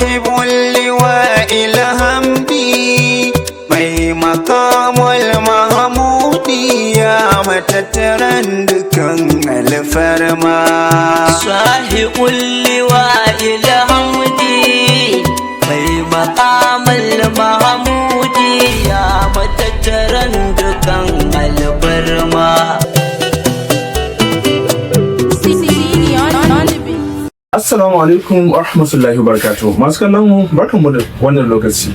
صاحب اللواء الهمدي mai makamul mahmudi ya matattaran dukan alfarma. Sahibul liwa'il hamdi mai makamul mahmudi ya matattaran dukan alfarma. Assalamu alaikum wa rahmatullahi wa barakatuh. Masu kallon mu barkanmu da wannan lokaci.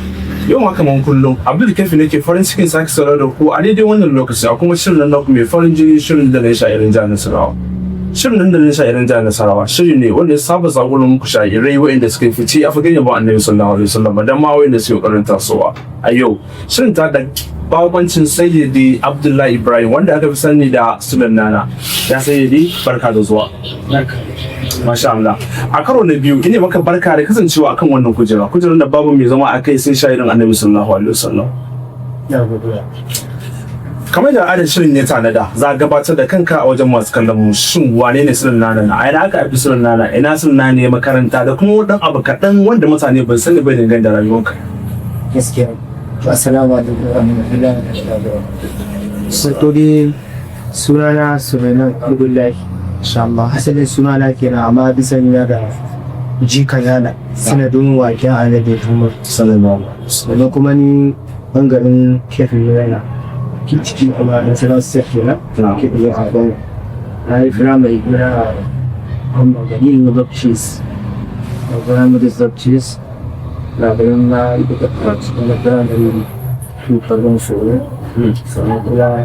Yau ma kaman kullum Abdul Kafi nake farin cikin sake saurare da ku a daidai wannan lokaci a kuma shirin nan naku mai farin jini, shirin da na sha'irin jihar Nasarawa. Shirin nan da na sha'irin jihar Nasarawa shiri ne wanda ya saba zagurin muku sha'irai waɗanda suka fice a fagen yabo Annabi sallallahu alaihi wasallam da ma waɗanda suke ƙoƙarin tasowa. A yau shirin ta da babancin Sayyidi Abdullahi Ibrahim wanda aka fi sani da Sunan Nana. Ya Sayyidi barka da zuwa. Masha Allah. A karo na biyu ina maka barka da kasancewa akan wannan kujerar da babu mai zama akai sai sha'irin Annabi sallallahu alaihi wasallam. Ya godiya. Kamar da adadin shirin ne tanada za a gabatar da kanka a wajen masu kallon mu shin wane ne Sunan Nana na ina aka haifi Sunan Nana ina Sunan Nana ya makaranta da kuma wani abu kaɗan wanda mutane ban sani ba dangane da rayuwarka. Gaskiya. Assalamu alaikum wa rahmatullahi wa barakatuh. Satori sunana Sulaiman Abdullahi. Insha Allah hasalin sunana kenan amma bisa ni da jikan yana sanadin waken Annabi Muhammad sallallahu alaihi wasallam. Kuma ni bangaren kefin yana ciki kuma da sanar kenan kefin a ban na yi firamare na ganin Zabcis na firamare Zabcis na ganin na duka karatu na firamare shugaban tsoro sannan kuma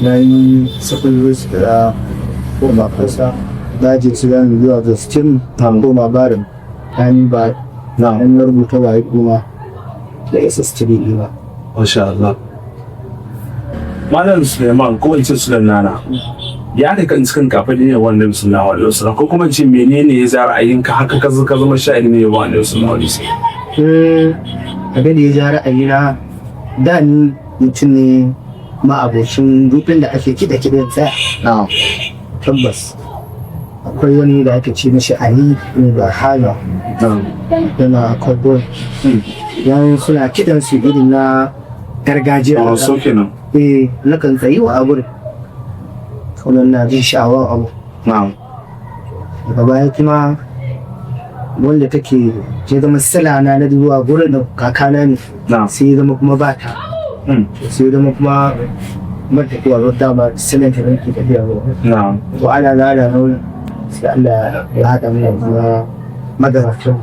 na yi secondary da koma kasa na je su gani zuwa da stem koma barin ɗani ba na rubuta waye kuma da ss3 ɗina. Masha Allah. Malam Suleiman ko in ce Sunan Nana ya kai kan cikin kafa ne wannan sallallahu alaihi wasallam ko kuma ce menene ya zara ra'ayinka haka ka zama sha'iri ne wannan sallallahu alaihi wasallam. Abin da ya ja ra'ayina da ni mutum ne ma'abocin dukkan da ake kiɗa-kiɗan tsaya. Tabbas akwai wani da ake ce mashi Ali da Hala yana kwalbo yan suna kiɗan su irin na gargajiya a wasu kenan na kan tsayi wa abu kaunan na jin sha'awar abu daga baya kuma wanda take ya zama sila na zuwa gurin da kakana ne sai ya zama kuma ba ta sai ya zama kuma mata kuwa wadda ba silin ta ranki tafiya ba ko ana nada nuna sai Allah ya haɗa mu zuwa magabatan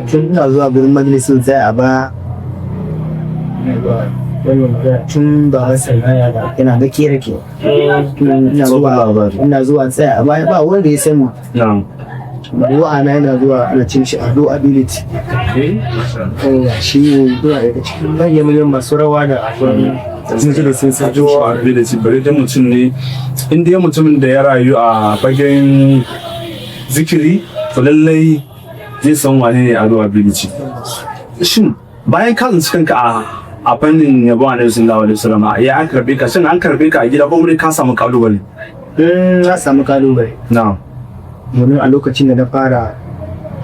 tun ina zuwa gurin majalisun sai a ba tun ba wasan yana da kere ke ina zuwa tsaya a baya ba wanda ya sani ruwa na yana zuwa ana cin shi ado ability shi ne zuwa daga cikin manyan masu rawa da mutum da sun sajo a ability bari da mutum ne inda ya mutumin da ya rayu a fagen zikiri to lallai zai san wane ne ado ability. Shin bayan ka tsinci kanka a fannin yabo a nabi sallallahu alaihi wasallam ya an karbe ka shin an karbe ka a gida ko wurin ka samu kalubale? Na samu kalubale. Na'am. Domin a lokacin da na fara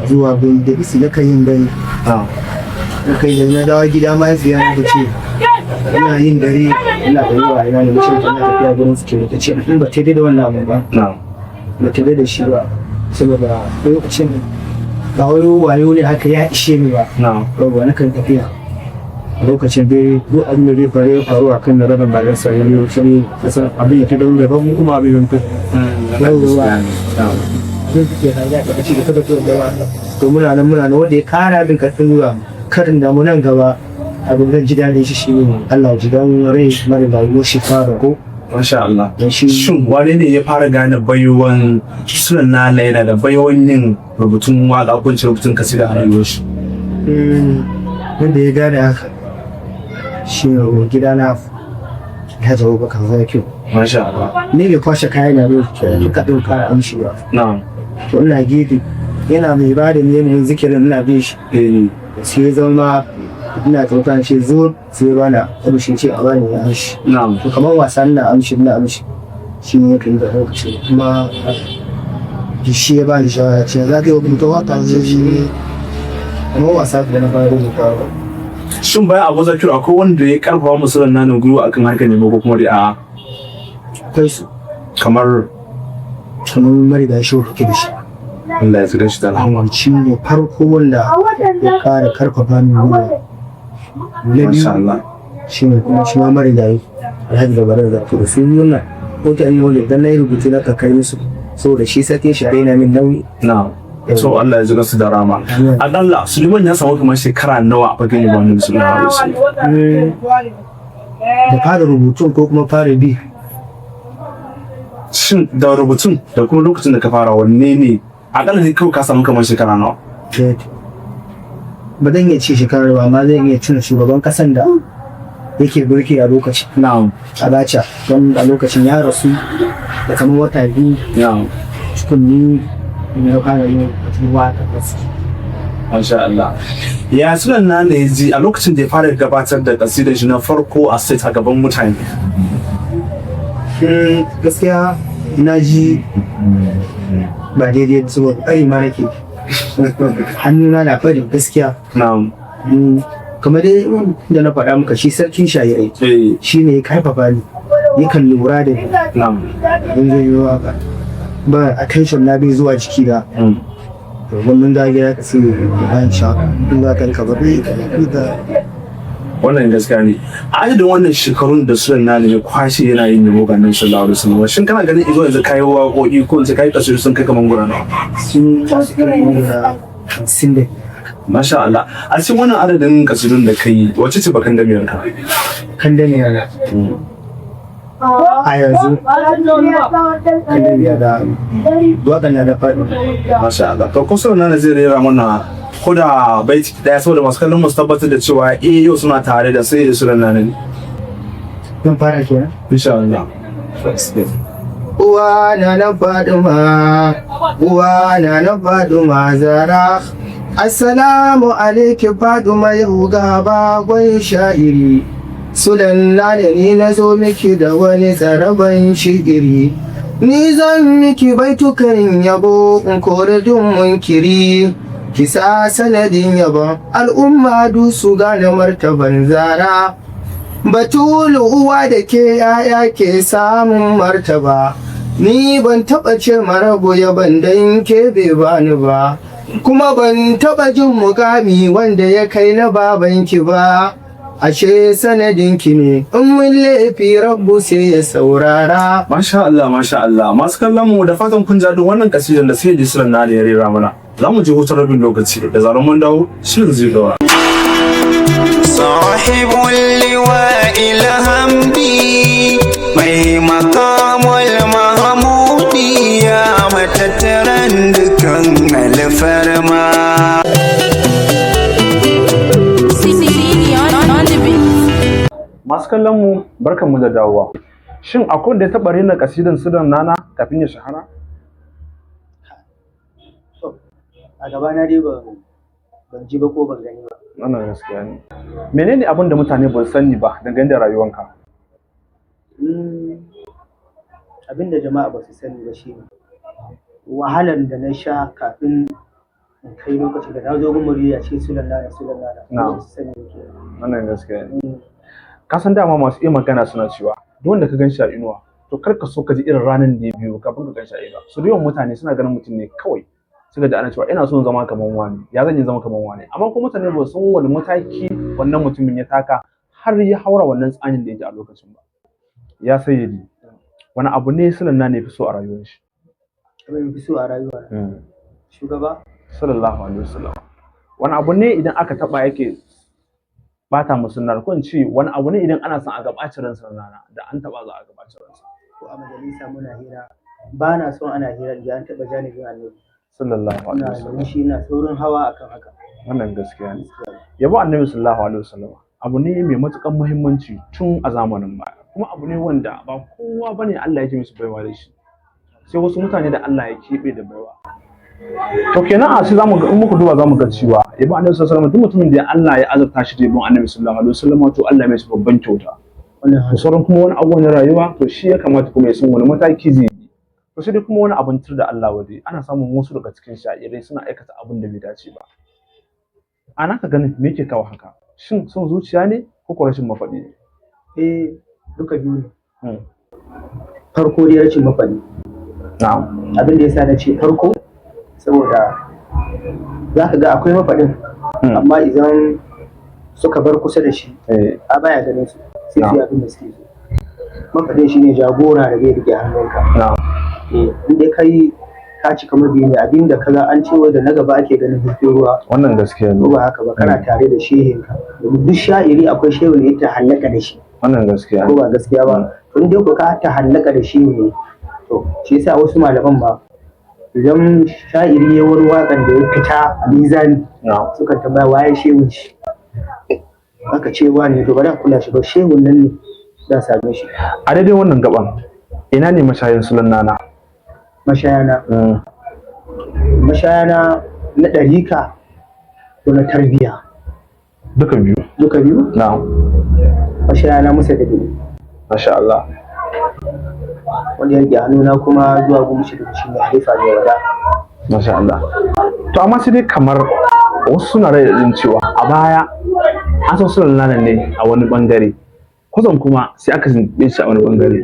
zuwa gun da isi na yin dare. Na kai da na dawo gida ma ya na ce ina yin dare ina da yawa ina da mutum tana tafiya gurin suke ta ce in ba ta da wannan abu ba. Ba ta da shi ba saboda lokacin ba wani wayo ne haka ya ishe ni ba. Ba na kan tafiya. Lokacin dai duk abin da zai faru a kan da rabin bayan sa ya yi shi kasan abin ya ta daure ba mu kuma abin yankin. To muna nan wanda ya kara bin karfin zuwa karin da mu nan gaba abin zan ji daɗin shi ne Allah ji don rai mara rayuwar shi fara ko. Masha Allah. Shin wane ne ya fara gane baiwan Sunan Nana yana da baiwan yin rubutun waƙa ko rubutun kasida a rayuwar shi? Wanda ya gane haka shi ne gida na ya zama baka zai kyau. Masha Allah. Ni bai kwashe kayan na duka ɗin kara amshi ba. To ina gefe yana mai ba da yanayin zikirin ina bin shi. Sai ya zama ina tsokan ce zo sai bana amshi ce a bani ya amshi. To kamar wasa ina amshi shi ne yake da lokaci kuma shi ya bani shawara ce za ka yi wa mutum wata zai shi amma wasa da na fara rubuta ba. Shin bayan Abu Zakir akwai wanda ya karfafa musu nan gwiwa akan harkar nemo ko kuma dai a'a? Akwai su Kamar marigayi shi kuke da shi. Allah ya tsira shi da rahama. Shi ne farko wanda ya kara karfafa min gwiwa. Na Masha biyu Allah. shi ne kuma shi ma marigayi Alhaji da Barar da Kudu sun yi wannan mutane wanda idan na yi rubutu na kai musu saboda shi sake shi raina min nauyi. Na. So Allah ya ji su da rama. Akalla Suleiman ya samu kamar shekara nawa a fagen Ibrahim sallallahu alaihi wasallam. Da fara rubutun ko kuma fara bi. Shin da rubutun da kuma lokacin da ka fara wanne ne akalla ne kawai ka samu kamar shekara nawa? Ba zan iya ce shekarar ba amma zan iya tuna shugaban kasan da yake mulki a lokacin. Na'am. Abacha don a lokacin ya rasu da kamar wata biyu Na'am. cikin ni na fara yin wata wasu. Masha Allah. Ya sunan na ne ji a lokacin da ya fara gabatar da kasidar shi na farko a state a gaban mutane. Gaskiya na ji ba daidai da saboda ƙari ma nake hannuna na farin gaskiya. Na'am. Kamar dai da na faɗa maka shi sarkin shayirai shi ne ya karfafa ni yakan lura da ni. Na'am. in zai yi waka ba attention na bai zuwa jiki na domin mun dage ya kasi bayan shaka in za ka rika ba da Wannan gaskiya ne. A adadin wannan shekarun da sunan na ne ya kwashe yana yin yabo ga nan sallallahu alaihi wasallam. Shin kana ganin izo yanzu kai waƙoƙi ko yanzu kai kasiru sun kai kaman gura nawa? sun da sin da Masha Allah. A cikin wannan adadin kasidun da kai wace ce bakan damiyar ka? kan da ne yana a yanzu kan da ya da waɗanda da faɗi. Masha Allah. To ko sunan na zai rera mana ko da baiti daya saboda masu kallon mu su tabbatar da cewa yau suna tare da sai da sunan nan. Zan fara kenan. Insha Allah. Uwa na Faduma, uwa na Faduma Zara. Assalamu alaikum Faduma yau ga bagwai sha'iri. Sulanna da ni na zo miki da wani tsaraban shigiri. Ni zan miki baitukan yabo in kore dun munkiri. Kisa sanadin yabon al'umma du su gane martaban Zara. Batulu uwa da ke yaya ke samun martaba. Ni ban taɓa ce marabu yaban dan ke bai bani ba, kuma ban taɓa jin mukami wanda ya kai na babanki ba. Ashe sanadinki ne, in mun laifi rabbu sai ya saurara. Masha Allah, masha Allah. Masu kallon mu da fatan kun jaɗin wannan kasidan da sai Sunan na da ya rera mana. Za mu je hutun rabin lokaci da zaran mun dawo shirin zai gawa. Sahibul liwa'il hamdi mai makamul mahmudi ya matattaran dukan alfarma. Masu kallon mu barkan mu da dawowa. Shin akwai wanda ya taɓa rena kasidan Sunan Nana kafin ya shahara? A gaba na dai ban ji ba ko ban gani ba. Wannan gaskiya ne. Menene abin da mutane ba su sani ba dangane da rayuwanka? Abin da jama'a ba su sani ba shi ne wahalar da na sha kafin in kai lokacin da na zo gumuri ya ce sulanna Na'am. ba su sani ba ke. Wannan gaskiya ne. Ka san dama masu iya magana suna cewa duk wanda ka gan shi a inuwa to kar ka so ka ji irin ranar da ya biyo kafin ka gan shi a inuwa. Su da yawan mutane suna ganin mutum ne kawai suka ji ana cewa ina son zama kaman wani, ya zan yi zama kaman wani, amma kuma mutane ba san wani mataki wannan mutumin ya taka har ya haura wannan tsanin da yake a lokacin ba. Ya sayyadi wani abu ne Sunan na ne fi so a rayuwar shi? Abin fi so a rayuwa shugaba Sallallahu alaihi wasallam. Wani abu ne idan aka taba yake bata mu sunnar ko in ce wani abu ne idan ana son a gabacin ran sunana da an taba za a gabacin ransa. ko a majalisa muna hira ba na son ana hira da an taɓa janibin annabi. Sallallahu alaihi Ina wasallam. da shi na saurin hawa akan haka. Wannan gaskiya ne. Yabo annabi sallallahu alaihi wasallam abu ne mai matukan muhimmanci tun a zamanin baya, kuma abu ne wanda ba kowa bane Allah yake musu baiwa da shi, sai wasu mutane da Allah ya keɓe da baiwa. To kenan a sai zamu ga in muka duba zamu ga cewa yabo annabi sallallahu alaihi wasallam duk mutumin da Allah ya azurta shi da yabon annabi sallallahu alaihi wasallam to Allah ya mai babban kyauta. Wannan Da sauran kuma wani abu na rayuwa to shi ya kamata kuma ya san wani mataki zai bi. To sai dai kuma wani abin tur da Allah waje ana samun wasu daga cikin sha'irai suna aikata abin da bai dace ba. ana ka ganin me yake kawo haka, shin son zuciya ne ko ko rashin mafaɗi ne? Duka biyu ne. Farko dai rashin mafaɗi. Na'am. Abin da yasa na ce farko saboda za ka ga akwai mafaɗin amma idan suka bar kusa da shi a baya ganin su sai su yi abin da suke so. Mafaɗin shi ne jagora da zai rike hannunka. In dai kai ka cika mabiyi ne abin da kaga an cewa da na gaba ake ganin zurfin ruwa. Wannan gaskiya ne. Ko ba haka ba kana tare da shehinka. Duk sha'iri akwai shehu ne ta hallaka da shi. Wannan gaskiya. Ko ba gaskiya ba. In dai ka ta hallaka da shi ne to shi yasa wasu malaman ba idan sha'iri ya wani waƙan da ya fita a mizani suka tambaya waye shehun shi aka ce ne to bari a kula shi ba shehun nan ne za same shi. A daidai wannan gaban ina ne mashayin sunan nana? Mashayana na ɗarika ko na tarbiyya? Duka biyu. Duka biyu? Na'am. Mashayana musa da biyu. Masha Allah. Wanda ya rike hannuna kuma zuwa gumshi da shi ne halifa ne wada. Masha Allah. To amma sai dai kamar wasu suna rai da cewa a baya an san sunan nana ne a wani bangare, kusan kuma sai aka zinde shi a wani bangare.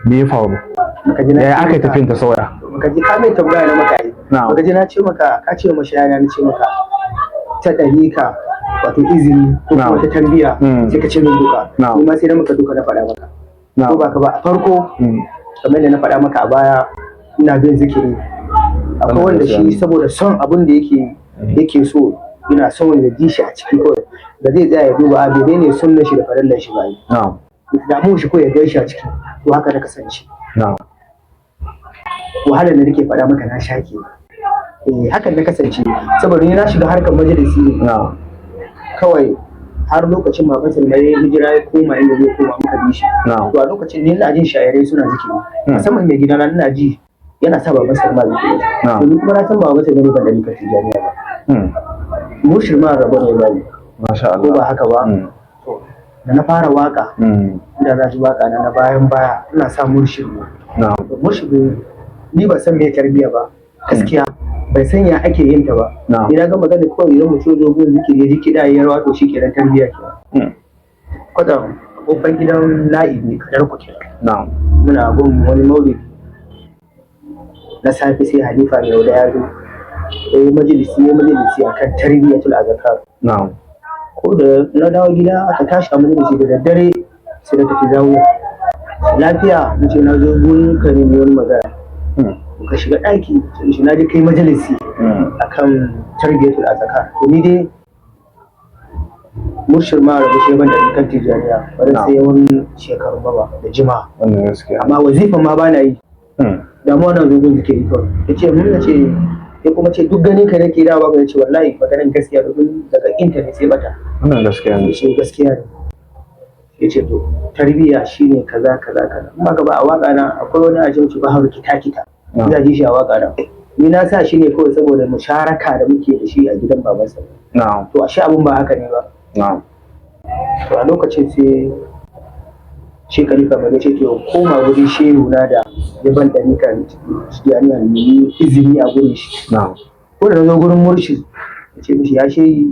Me ya faru? Yaya aka yi tafiyan ta sauya? Baka ji ka mai tambaya na maka yi. Baka ji na ce maka ka ce mashayana na ce maka ta ɗarika wato izini ko kuma ta tarbiyya sai ka ce min duka. Kuma sai na maka duka na faɗa maka. Ko ba ka ba a farko kamar da na faɗa maka a baya ina bin zikiri. Akwai wanda shi saboda son abin da yake so ina son ya ji shi a ciki kawai da zai tsaya ya duba a menene sunnan shi da farallan shi ba yi. Damu shi ko ya gan shi a ciki to haka na kasance. Wahalar da nake faɗa maka na shake hakan na kasance saboda ni na shiga harkar majalisi ne kawai har lokacin ma basir mai hijira ya koma inda zai koma muka bi shi to a lokacin ne ina jin shayarai suna zikiri musamman mai gidana ina ji yana sa baban sa ma zikiri to ni kuma na san baban sa ne ban da likati jami'a ba mushir ma rabo ne ba masha Allah ko ba haka ba da na fara waka ina za ji waka na bayan baya ina sa murshid murshid ni ba san me tarbiya ba gaskiya bai san ya ake yin ta ba ina ga magana kawai idan mutum zo gun zikiri ya ji kiɗa ya rawa to shi kenan tarbiya ke kwatsam kofar gidan na'ibi kadar ku kenan muna gun wani maulidi na safe sai halifa mai da ya zo majalisi akan tarbiyatul azkar ko da na dawo gida aka tashi a majalisi da daddare sai da tafi zawo lafiya nace na zo gun ka ne wani magana ka shiga ɗaki shi na je kai majalisi akan tarbiyatul azkar to ni dai murshid ma rabu shi ban da kan tijaniya bari sai wani shekaru ba da jima amma wazifa ma bana yi damuwa na zo gun zikiri kawai yace mun nace ya kuma ce duk ganin ka nake dawa ba ce wallahi maganar gaskiya domin daga internet sai bata wannan gaskiya ne shi gaskiya ne yace to tarbiyya shine kaza amma gaba a waka na akwai wani ajinci ba haru kita ina ji shi a waka na ni na sa shi ne kawai saboda musharaka da muke da shi a gidan babansa to ashe abun ba haka ne ba to a lokacin sai shi khalifa mai ce to koma wurin shehu na da ya ban da nika jami'a ne izini a gurin shi ko da zo gurin murshid ya ce mishi ya shehi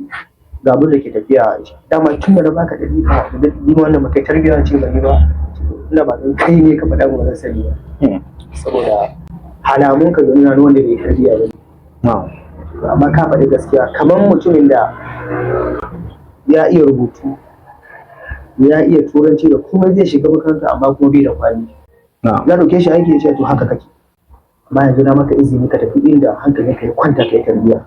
ga abin da ke tafiya dama tun da na baka da nika da ni wannan baka tarbiyya ce ba ni ba ina ba don kai ne ka faɗa mu wannan sani ba saboda halamun ka nuna wanda bai tarbiyya ba amma ka faɗi gaskiya kamar mutumin da ya iya rubutu ya iya turanci da kuma zai shiga makaranta amma kuma bai da kwali ya dauke shi aiki ya ce to haka kake amma yanzu na maka izini ka tafi inda hankali ka ya kwanta ka yi tarbiyya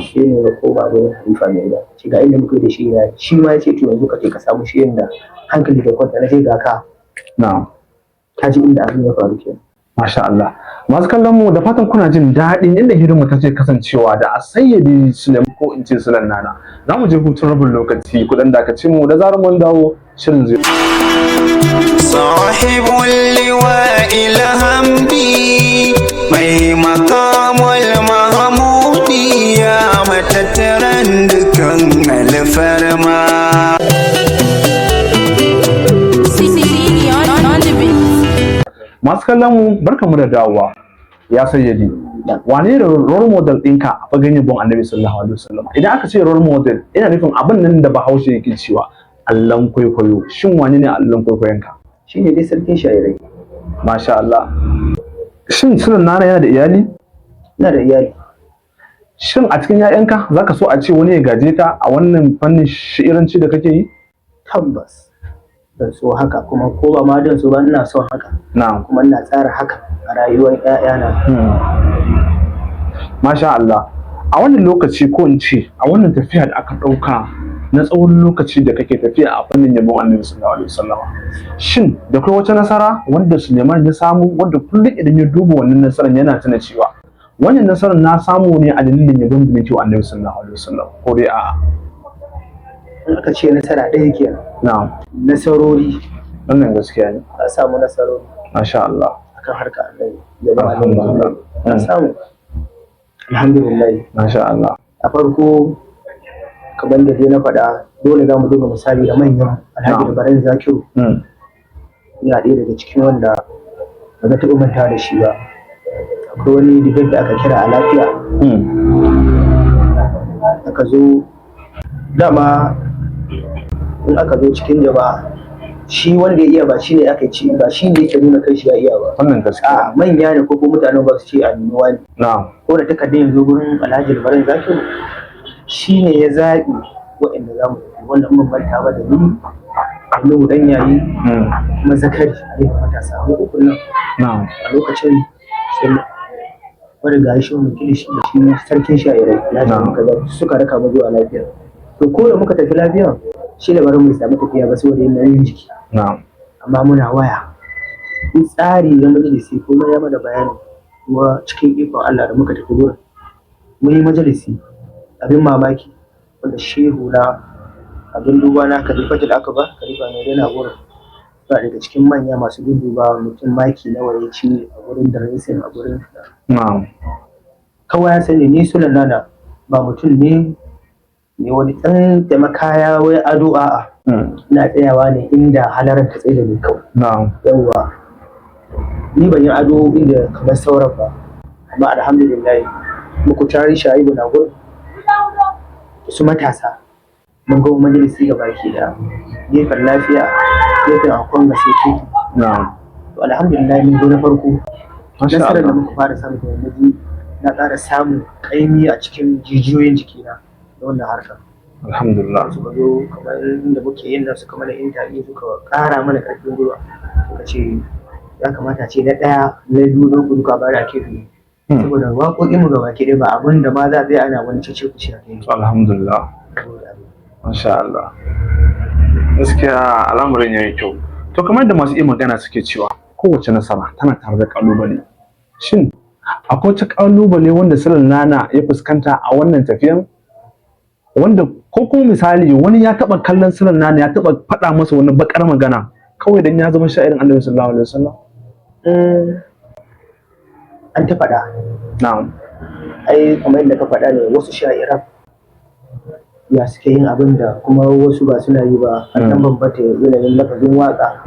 shi ne da ko ba da halifa mai da shi ga inda muka da shi ya shi ma ya ce to yanzu ka je ka samu shi inda hankali ka kwanta na ce ga ka ka ji inda abin ya faru kenan. Masha Allah. Masu kallon mu da fatan kuna jin daɗin inda hirinmu ta ce kasancewa da a sayyadi Suleiman ko in ce Sulan Nana. Za mu je hutun rabin lokaci kuɗin dakace mu da zarar mun dawo shirin zai. Sahibul liwa'il hamdi mai makamul mahmudi ya matattaran dukan alfarma. Masu kallon mu barkamu da dawowa ya sayyadi wane ne role model ɗinka a fagen yabon annabi sallallahu alaihi wasallam? Idan aka ce role model ina nufin abin nan da Bahaushe yake cewa allon kwaikwayo. Shin wane ne allon kwaikwayonka? shine dai sarkin sha'irai. Masha Allah. Shin Sulan Nana yana da iyali? Ina da iyali. Shin a cikin 'ya'yanka za ka so a ce wani ya gaje ka a wannan fannin shi'iranci da kake yi? Tabbas dan so haka, kuma ko ba ma dan so ba ina son haka, Na'am. kuma ina tsara haka a rayuwar ƴaƴana. Masha Allah. A wannan lokaci ko in ce a wannan tafiya da aka ɗauka na tsawon lokaci da kake tafiya a fannin yabon annabi sallallahu alaihi wasallam, shin da kai wata nasara wanda Suleiman ya samu wanda kullum idan ya duba wannan nasarar yana tuna cewa wannan nasarar na samu ne a dalilin yabon da nake wa annabi sallallahu alaihi wasallam, ko dai a'a? In aka ce nasara ɗaya kenan. Na'am. Nasarori. Wannan gaskiya ne. Ka samu nasarori Masha Allah. akan harkar annabi. Yabon Alhamdulillah. annabi. Ka samu. Alhamdulillah. Masha Allah. A farko kamar da dai na faɗa, dole za mu duba misali da manyan Alhaji da Baran Zakiru. Yana ɗaya daga cikin wanda ba na taɓa manta da shi ba. Akwai wani debate da aka kira a lafiya. Aka zo dama in aka zo cikin jama'a, shi wanda ya iya ba shi ne aka ci, ba shi ne yake nuna kai shi ya iya ba. Wannan gaskiya. A manya ne ko mutanen ba su ce a nemi wani. Na'am. Ko da takardar yanzu gurin Alhaji da Baran Zakiru, shi ne ya zaɓi waɗanda za mu tafi, wanda mun manta ba da ni Nuhu ɗan yayi kuma Zakari a yi matasa mu uku nan. Na'am. A lokacin sai wani ga shi mu kilishi da shi sarkin sha'irai lafiya muka ga suka raka mu zuwa lafiya. To ko da muka tafi lafiya, shi da Baran bai samu tafiya ba saboda yin jiki. Na'am. Amma muna waya. In tsari na majalisi kuma ya mana bayani, kuma cikin ikon Allah da muka tafi gurin mun yi majalisi abin mamaki wanda shehu na abin duba na Khalifa da aka ba Khalifa ne yana gurin, ba daga cikin manya masu duba mutum maki nawa ya ci a gurin da racing a gurin. Na'am. Kawai ya sani ni Sulan Nana ba mutum ne wani ɗan taimaka wai ado a'a. Ina tsayawa ne inda halarar ta tsaye da ni kawai. Na'am. Yawwa ni ban yi ado inda kamar sauran ba, amma alhamdulillah muku tari sha'ibu na gurin su matasa mun ga majalisi ga baki da gefen lafiya, gefen akwai gaseke. Na'am. To alhamdulillah mun zo na farko. Masha Nasarar da Allah. muka fara samu da yanzu na ƙara samun ƙaimi a cikin jijiyoyin jikina da wannan harkar. Alhamdulillah. Suka zo kamar inda muke yin nan suka mana interview suka ƙara mana ƙarfin gwiwa, suka ce ya kamata ce na ɗaya na biyu na uku duka bari a kefi, saboda waƙoƙin mu gaba ke ba abin da ma za a tsaya ana wani cece ku ce a kai. Alhamdulillah. Masha Allah. Gaskiya al'amarin yayi kyau. To kamar da masu iya magana suke cewa kowace nasara tana tare da kalubale. Shin akwai wata kalubale wanda Sulan Nana ya fuskanta a wannan tafiyan? Wanda ko kuma misali wani ya taba kallon Sulan Nana ya taba faɗa masa wani bakar magana kawai dan ya zama sha'irin Annabi sallallahu alaihi wasallam? An ta faɗa. Na'am. Ai kamar yadda ka faɗa ne, wasu sha'iran ya suke yin abin da kuma wasu ba suna yi ba, an dan bambata yanayin lafazin waka,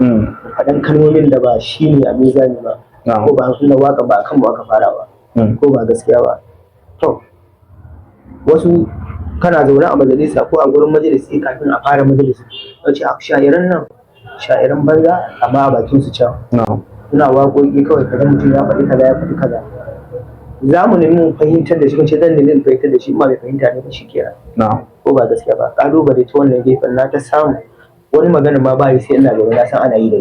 faɗan kalmomin da ba shi ne a mizani ba, ko ba suna waka ba akan ba aka fara ba, ko ba gaskiya ba. To wasu kana zaune a majalisa ko a gurin majalisi kafin a fara majalisi, wace a sha'iran nan sha'iran banza amma a bakin su can suna waƙoƙi kawai, kaga mutum ya faɗi kaza ya faɗi kaza. Za mu nemi mu fahimtar da shi, kun ce zan nemi fahimtar da shi, ma bai fahimta ne ba shi kenan. Ko ba gaskiya ba, ƙalubale ta wannan gefen na ta samu wani magana ma ba yi sai ina gaba na san ana yi da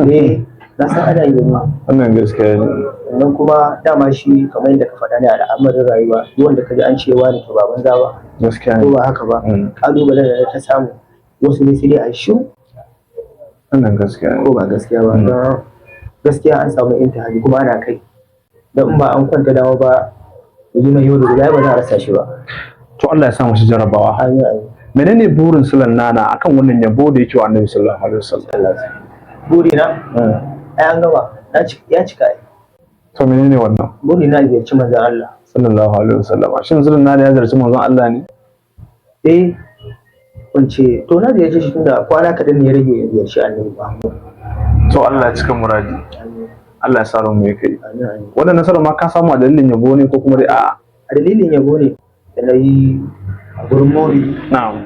ni. Na san ana yi da ni. Wannan gaskiya ne. Sannan kuma dama shi kamar yadda ka faɗa ne a al'amarin rayuwa, duk wanda ka ji an cewa ne to ba banza ba. Gaskiya ne. Ko ba haka ba, ƙalubalen da ta samu wasu ne sai dai a shiru. Wannan gaskiya ne. Ko ba gaskiya ba, don gaskiya an samu intihari kuma ana kai. Don in ba an kwanta dawo ba, yi mai yau da gobe ba za a rasa shi ba. To Allah ya sa mu shi jarabawa. Menene burin Sulan Nana akan wannan yabo da yake wa Annabi sallallahu alaihi wasallam? Burina? Ai an gaba, ya cika ai. To menene wannan? Burina ya ziyarci manzon Allah sallallahu alaihi wasallam. Shin Sulan Nana ya ziyarci manzon Allah ne? Kunce to na ziyarci shi tunda kwana kaɗan ne ya rage ya ziyarci Annabi ba. To Allah ya cika muradi. Allah ya sa ran mu ya kai. Amin, amin. Wannan nasarar ma ka samu a dalilin yabo ne ko kuma dai a'a? A dalilin yabo ne da na yi a gurin Maulidi, Na'am.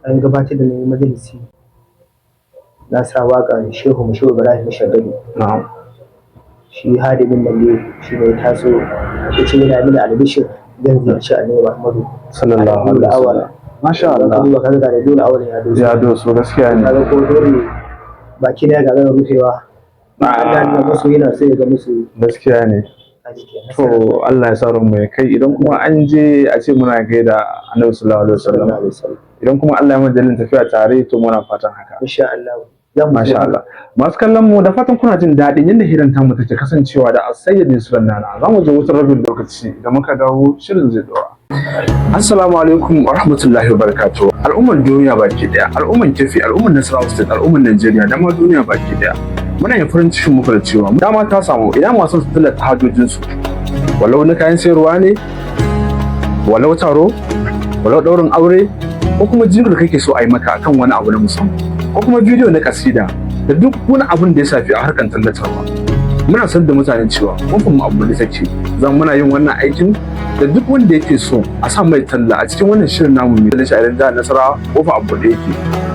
an gabatar da na yi majalisi na sa waƙa Shehu Mushehu Ibrahim Shagari. Na'am. Shi hadimin nan ne shi ne ya taso ya ce yana mini albishir zan ziyarci Annabi Muhammadu Sallallahu alaihi wasallam. Masha Allah. Allah ka ga da dole awalin ya doso. Ya doso gaskiya ne. Kaga ko dole baki na ga rufewa. Allah ya musu yana sai ya ga musu Gaskiya ne. a jiki. To Allah ya sa ran mu ya kai idan kuma an je a ce muna gaida Annabi sallallahu alaihi wasallam. Idan kuma Allah ya mana dalilin tafiya tare to muna fatan haka. Insha Allah. Zan mu Masha Allah. Masu kallon mu da fatan kuna jin daɗin yadda hirar tamu take kasancewa da Sayyidin Sulannana. Za mu je wutar rabin lokaci da muka dawo shirin zai dora. Assalamu alaikum wa rahmatullahi wa barakatuh. Al'umman duniya baki daya, al'umman Kefi, al'umman Nasarawa State, al'umman Najeriya da ma duniya baki daya. Muna yin farin cikin muku da cewa dama ta samu idan masu su tallata hajojinsu. Walau na kayan sayarwa ne, walau taro, walau ɗaurin aure, ko kuma jingar kake so a yi maka akan wani abu na musamman. Ko kuma bidiyo na kasida da duk wani abun da ya shafi a harkar tallatarwa. Muna sanar da mutane cewa kamfanin abu da take zan muna yin wannan aikin da duk wanda yake so a sa mai talla a cikin wannan shirin namu mai da sha'irin jihar Nasarawa kofa abu da yake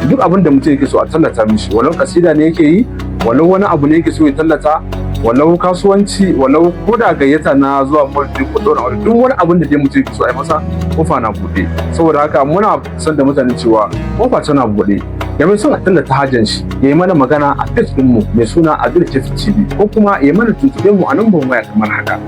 duk abin da mutum yake so a tallata mishi walau kasida ne yake yi walau wani abu ne yake so ya tallata walau kasuwanci walau ko da gayyata na zuwa mulki ko dora aure duk wani abin da dai mutum yake so a yi masa kofa na buɗe saboda haka muna sanar da mutane cewa kofa tana buɗe ya mai son a tallata hajjan shi ya yi mana magana a page mu mai suna Abdul Kefi TV ko kuma ya mana tuntuɓe mu a nambar waya kamar haka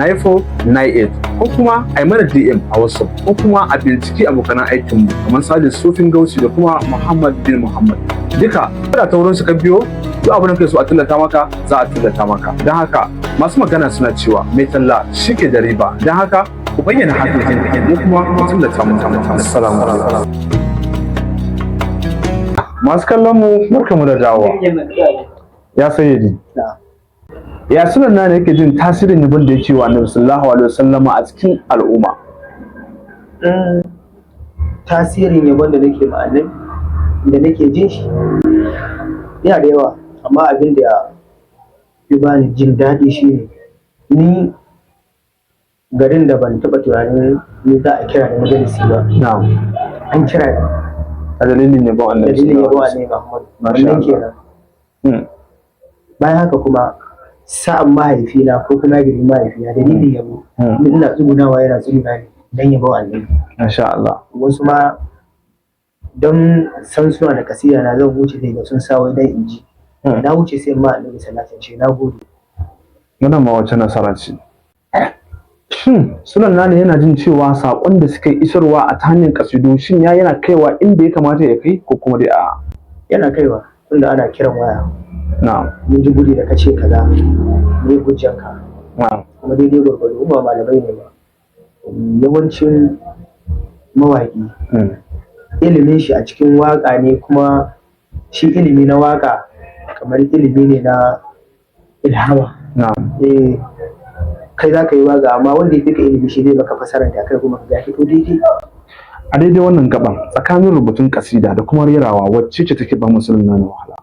08069849498 ko kuma a yi mana DM a WhatsApp ko kuma a binciki abokan aikin mu kamar Sadiq Sofin Gausi da kuma Muhammad bin Muhammad duka kada ta wurin su ka biyo duk abin da kai so a tallata maka za a tallata maka don haka masu magana suna cewa mai talla shi ke da riba don haka ku bayyana hakokin da ko kuma ku tallata mutane. Assalamu alaikum. Masu kallon mu barkamu da dawowa. Ya sayyidi. Ya sunan na yake jin tasirin yabon da yake wa Annabi sallallahu alaihi wasallama a cikin al'umma. Tasirin yabon da nake ma Annabi da nake jin shi yana da yawa amma abin da ya bani jin daɗi shine ni garin da ban taɓa tunanin ni za a kira da majalisi ba. Na'am. An kira ni. A dalilin yabon Annabi. Dalilin yabon Annabi Muhammad. Wannan kenan. Bayan haka kuma sa'an mahaifina ko kuma gari mahaifina dalilin yabo. Ina tsugunawa yana tsuguna ne dan yabon Annabi. Masha Allah. Wasu ma don san suna da kasida na zan wuce sai ga sun sa wai dan inji. Na wuce sai ma Annabi sallallahu alaihi wasallam na gode. Wannan ma wace nasara ce. Shin sunan nane yana jin cewa saƙon da suka isarwa a ta hanyar kasidu shin yana kaiwa inda ya kamata ya kai ko kuma dai a yana kaiwa tunda ana kiran waya. Na'am. Mun ji guri da kace kaza ne hujjanka. Na'am. Kuma daidai gwargwado ba malamai ne ba. Yawancin mawaƙi ilimin shi a cikin waƙa ne kuma shi ilimi na waƙa kamar ilimi ne na ilhama. Na'am. Kai za ka yi waƙa amma wanda ya fi ka ilimi shi zai maka fasarar da kai kuma ka fito daidai. A daidai wannan gaban tsakanin rubutun kasida da kuma rerawa wacce ce take ba musulun nan wahala?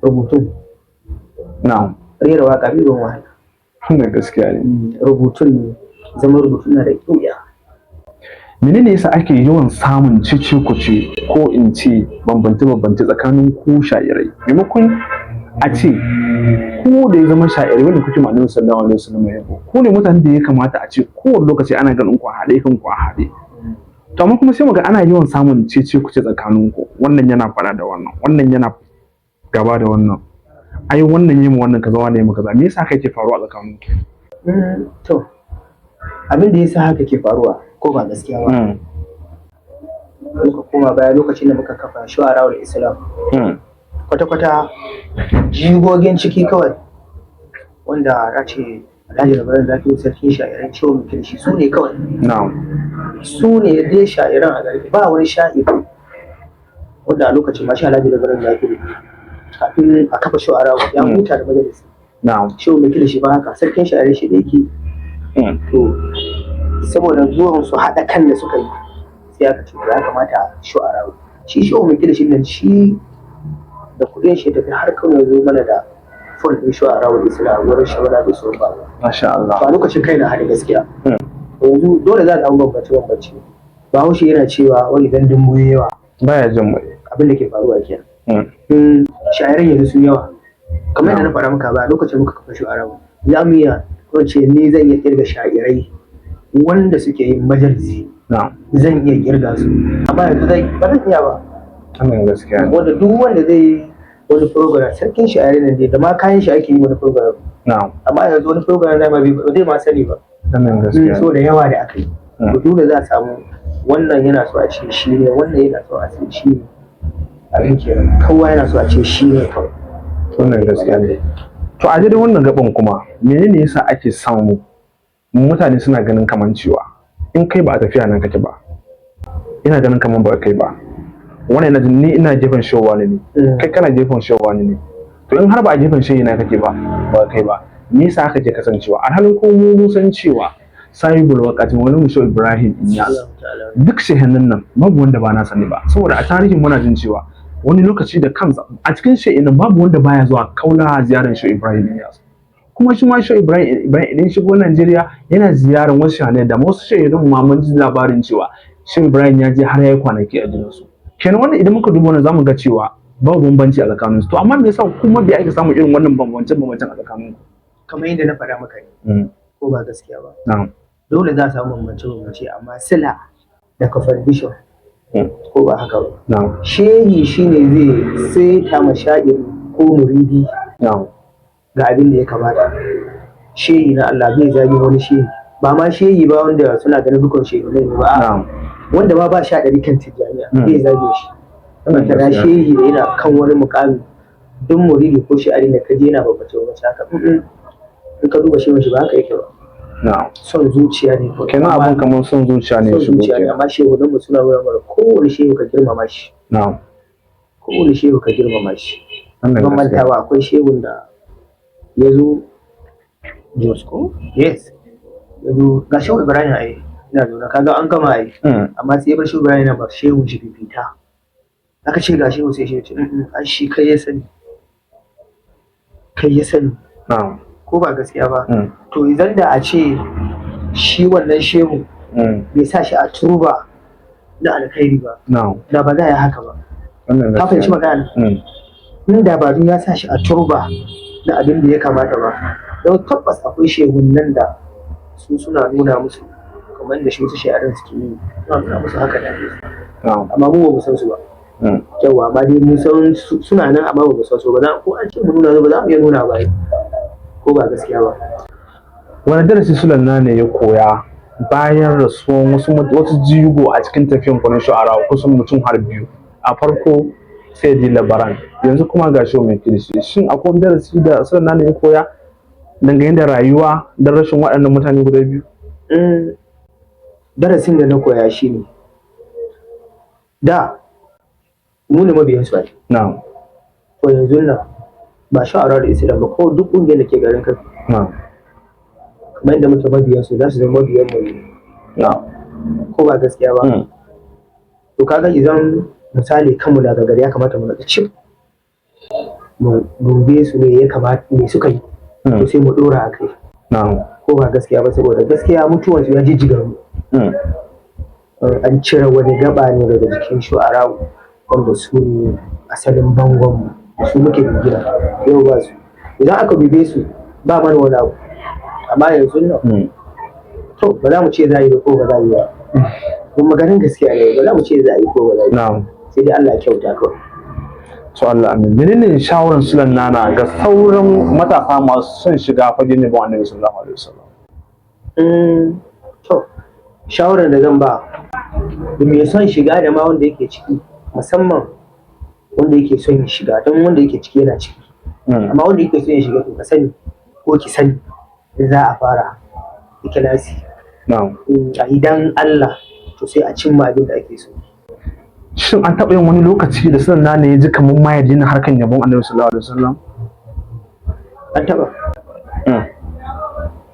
Rubutun. Na'am. Rera waƙa bai ban wahala. Wannan gaskiya ne. Rubutun ne zama rubutun na da ƙiuya. Menene yasa ake yawan samun cece-kuce ko in ce bambance-bambance tsakanin ku sha'irai maimakon a ce ku da ya zama sha'irai wanda kuke ma Annabi sallallahu alaihi wasallam yabo ku ne mutanen da ya kamata a ce kowane lokaci ana ganin ku a haɗe kan ku a haɗe to amma kuma sai muga ana yawan samun cece-kuce tsakanin ku wannan yana faɗa da wannan yana gaba da wannan ai wannan yi mu wannan kaza wannan yi mu kaza me yasa haka yake faruwa tsakanin ku to abin da yasa haka ke faruwa ko ba gaskiya ba muka koma baya lokacin da muka kafa shu'ara'ul islam kwata-kwata jigogin ciki kawai wanda a ce Alhaji Labaran Zakiru sarkin sha'iran ciwo mutum shi su ne kawai su ne dai sha'iran a gari ba wani sha'ir wanda a lokacin ma shi Alhaji Labaran Zakiru kafin a kafa shu'ara'u ya huta da majalisi ciwo mutum shi ba haka sarkin sha'iran shi da yake to saboda zuwan su haɗa kan da suka yi sai aka ce ya kamata shu'ara'u shi ciwo mutum shi nan shi da kuɗin shi tafi har Kano ya zo mana da full din shu'ara wal islam wurin shawara da su ba masha Allah ba lokacin kai na hada gaskiya yanzu dole za ta bambance Bahaushe yana cewa wani idan dumbu yawa baya jin mai abin da ke faruwa kenan shayaran yanzu sun yawa kamar yadda na faɗa maka ba lokacin muka kafa shu'ara za mu iya ko ce ni zan iya kirga sha'irai wanda suke yin majalisi zan iya kirga su amma yanzu zai ba zan iya ba wannan gaskiya wanda duk wanda zai wani program sarkin sha'irai nan dai da ma kayan shi ake yi wani program amma yanzu wani program na ma zai ma sani ba wannan gaskiya so da yawa da aka yi to dole za a samu wannan yana so a ce shi ne wannan yana so a ce shi ne abin kenan kowa yana so a ce shi ne kawai wannan gaskiya ne to a daidai wannan gaban kuma menene yasa ake samu mutane suna ganin kaman cewa in kai ba a tafiya nan kake ba ina ganin kaman ba kai ba wannan yana ni ina gefen showa ne kai kana gefen showa ne to in har ba a gefen shayi na kake ba kai ba me yasa haka ke kasancewa a halin ko mu san cewa sahibul waqatin wani musho Ibrahim Inyas duk shehannan nan babu wanda ba na sani ba saboda a tarihin muna jin cewa wani lokaci da kansa a cikin shehinan babu wanda baya zuwa kaula ziyarar shi Ibrahim Inyas kuma shi ma shi Ibrahim idan shigo Najeriya yana ziyarar wasu shehanai da wasu shehinan ma mun ji labarin cewa shi Ibrahim ya je har yayi kwanaki a gidansu kenan wannan idan muka duba wannan zamu ga cewa babu bambanci a tsakaninsu to amma me yasa kuma bai ake samu irin wannan bambancin a tsakaninku kamar yadda na faɗa maka ne ko ba gaskiya ba dole za a samu bambance amma sila da contribution ko ba haka ba shehi shine zai saita mashair ko muridi ga abin da ya kamata shehi na Allah bai zagi wani shehi ba ma shehi ba wanda suna ganin dukkan shehi ne ba wanda ma ba sha ɗari kan tijjaniya bai zage shi kana shehi da yana kan wani mukami duk muridi ko shi'ari da kaje yana babbace haka in ka duba shi ba haka yake ba son zuciya ne kenan abun kamar son zuciya ne son zuciya ne amma shehu nan mu suna nuna mana kowane shehu ka girmama shi kowane shehu ka girmama shi ban mantawa akwai shehun da ya zo Josko yes ya zo ga shehu Ibrahim ai ina zaune kaga an gama ai amma sai ya bar shehu Ibrahim na ba shehu shi fifita aka ce ga shehu sai shi ya ce ai shi kai ya sani ko ba gaskiya ba to idan da a ce shi wannan shehu bai sa shi a turba na alkhairi ba da ba za a yi haka ba ka fahimci magana inda ba ya sa shi a turba na abin da ya kamata ba don tabbas akwai shehun nan da su suna nuna musu kamar da shi wasu sheharan suke yi suna nuna musu haka da amma mu ba mu san su ba yawa amma dai mun san suna nan amma ba mu san su ba ko an ce mu nuna ba za mu iya nuna ba ko ba gaskiya ba wani darasi Sulanna ne ya koya bayan rasuwan wasu jigo a cikin tafiyan kwanan shu'ara kusan mutum har biyu a farko sai di labaran yanzu kuma ga shi mai kirishi shin akwai wani darasi da Sulanna ne ya koya dangane da rayuwa da rashin waɗannan mutane guda biyu darasin da na koya shi ne da mu ne mabiyan su ai to yanzu nan ba sha'ara da islam ba ko duk ƙungiyar da ke garin kai kamar yadda muke mabiyan su za su zama mabiyan mu ko ba gaskiya ba to kaga idan misali kanmu na gagari ya kamata mu naɗa cip mu dube su ne ya kamata me suka yi to sai mu ɗora a kai ko ba gaskiya ba saboda gaskiya mutuwan su ya jijjiga mu an cire wani gaba ne daga jikin shu'ara wanda su ne asalin bangon mu su muke gina yau ba su idan aka dube su ba mana wani abu amma yanzu nan to ba za mu ce za a yi da ko ba za a yi ba kuma maganin gaskiya ne ba za mu ce za a yi ko ba za a yi sai dai Allah ya kyauta kawai to Allah amin menene shawaran Sulanna ga sauran matasa masu son shiga fagen ne ba Annabi sallallahu alaihi wasallam to shawaran da zan ba da mai son shiga da ma wanda yake ciki musamman wanda yake son ya shiga don wanda yake ciki yana ciki amma wanda yake son ya shiga to ka sani ko ki sani za a fara ikilasi a idan Allah to sai a cimma abin da ake so shin an taɓa yin wani lokaci da Sulanna ne ya ji kamar ma ya daina harkan yabon Annabi sallallahu alaihi wasallam an taɓa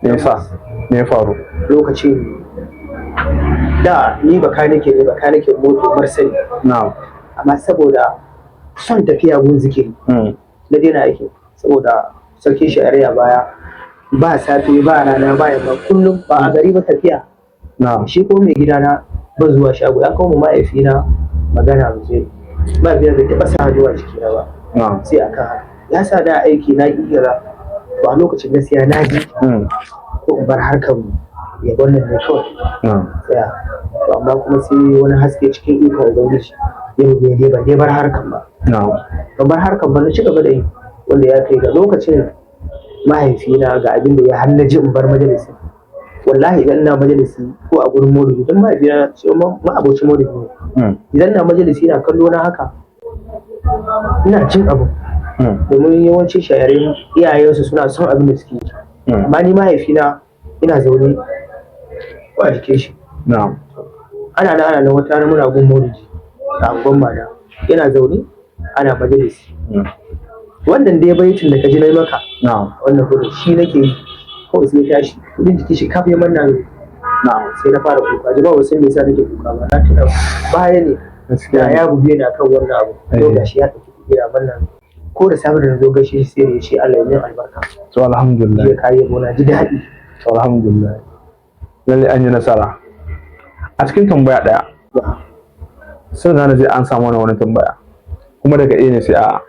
me ya faru lokaci da ni baka nake moto marsali amma saboda son tafiya gun zikiri na daina aiki saboda sarki shari'a baya ba safe ba rana ba yamma kullum ba a gari ba tafiya shi ko mai gidana ban zuwa shago ya kawo mahaifina magana mu je mahaifina bai taɓa sa hannu a jikina ba sai akan haka ya sa da aiki na ƙira to a lokacin gaskiya na ji ko in bar harkar mu ya wannan ne kawai tsaya to amma kuma sai wani haske cikin ikon ubangiji yau ne ban dai bar harkar ba ban bar harkar ba na ci gaba da yi wanda ya kai ga lokacin mahaifina ga abin da ya hannaji in bar majalisi wallahi idan ina majalisi ko a gurin maulidi dan mahaifina ce ma'abocin maulidi ne idan ina majalisi ina kallo na haka ina jin abu domin yawanci shayarin iyayensu suna son abin da suke yi amma ni mahaifina ina zaune ko a jikin shi ana nan wata rana muna gun maulidi a angon mana yana zaune ana majalisi wannan da ya baitin da ka ji na yi maka wannan gurin shi nake yi kawai sai ya tashi kudin jiki shi kafin manna sai na fara kuka jama'a wasu me yasa nake kuka ba na tuna baya ne da ya buge ni akan wannan abu to gashi ya tafi kira manna ko da safe da na zo gaishe shi sai ya ce Allah ya yi albarka to alhamdulillah ya kai yabo na ji daɗi to alhamdulillah lalle an yi nasara a cikin tambaya daya sai na zai an samu wani tambaya kuma daga ne sai a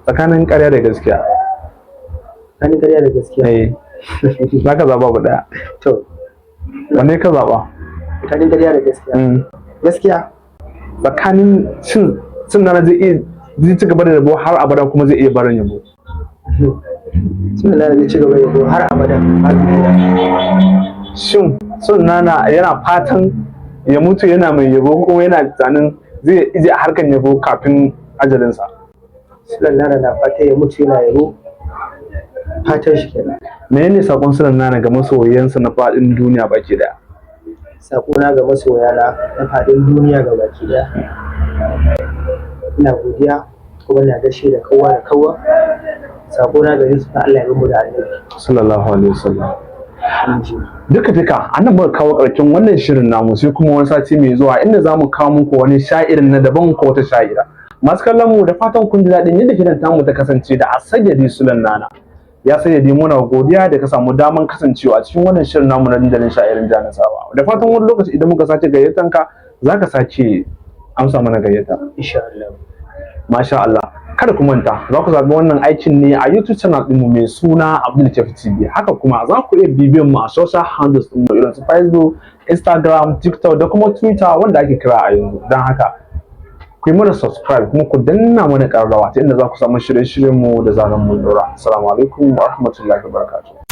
tsakanin ƙarya da gaskiya tsakanin ƙarya da gaskiya za ka zaɓa ba ɗaya to wanne ka zaɓa tsakanin ƙarya da gaskiya gaskiya tsakanin cin nana zai ci gaba da yabo har abada kuma zai iya barin yabo cin nana zai ci gaba da yabo har abada shin cin nana yana fatan ya mutu yana mai yabo kuma yana tunanin zai ije a harkan yabo kafin ajalinsa cin nana na fatan ya mutu yana yabo fatan shi kenan menene sakon sunan nana ga masoyansa na faɗin duniya baki daya sakona ga masoyana na faɗin duniya ga baki daya ina godiya kuma ina gaishe da kowa da kowa sakona ga Yesu Allah ya rubu da annabi sallallahu alaihi wasallam duka an muka kawo ƙarshen wannan shirin namu sai kuma wani sati mai zuwa inda zamu kawo muku wani sha'irin na daban ko wata sha'ira masu kallon mu da fatan kun ji daɗin yadda shirin tamu ta kasance da Asayidi Sulan Nana ya Sayyidi muna godiya da ka samu daman kasancewa a cikin wannan shirin namu na dandalin sha'irin Janisawa da fatan wani lokaci idan muka sace gayyatan ka zaka sake amsa mana gayyata insha Allah masha Allah kada ku manta za ku zaɓi wannan aikin ne a YouTube channel ɗinmu mai suna Abdul Kef TV haka kuma za ku iya bibiyan mu a social handles ɗinmu irin su Facebook, Instagram, TikTok da kuma Twitter wanda ake kira a yanzu don haka ku yi mana subscribe kuma ku danna mana ƙararrawa ta inda za ku samu shirye-shiryenmu da zaran mun ɗora. Assalamu alaikum wa rahmatullahi wa barakatuh.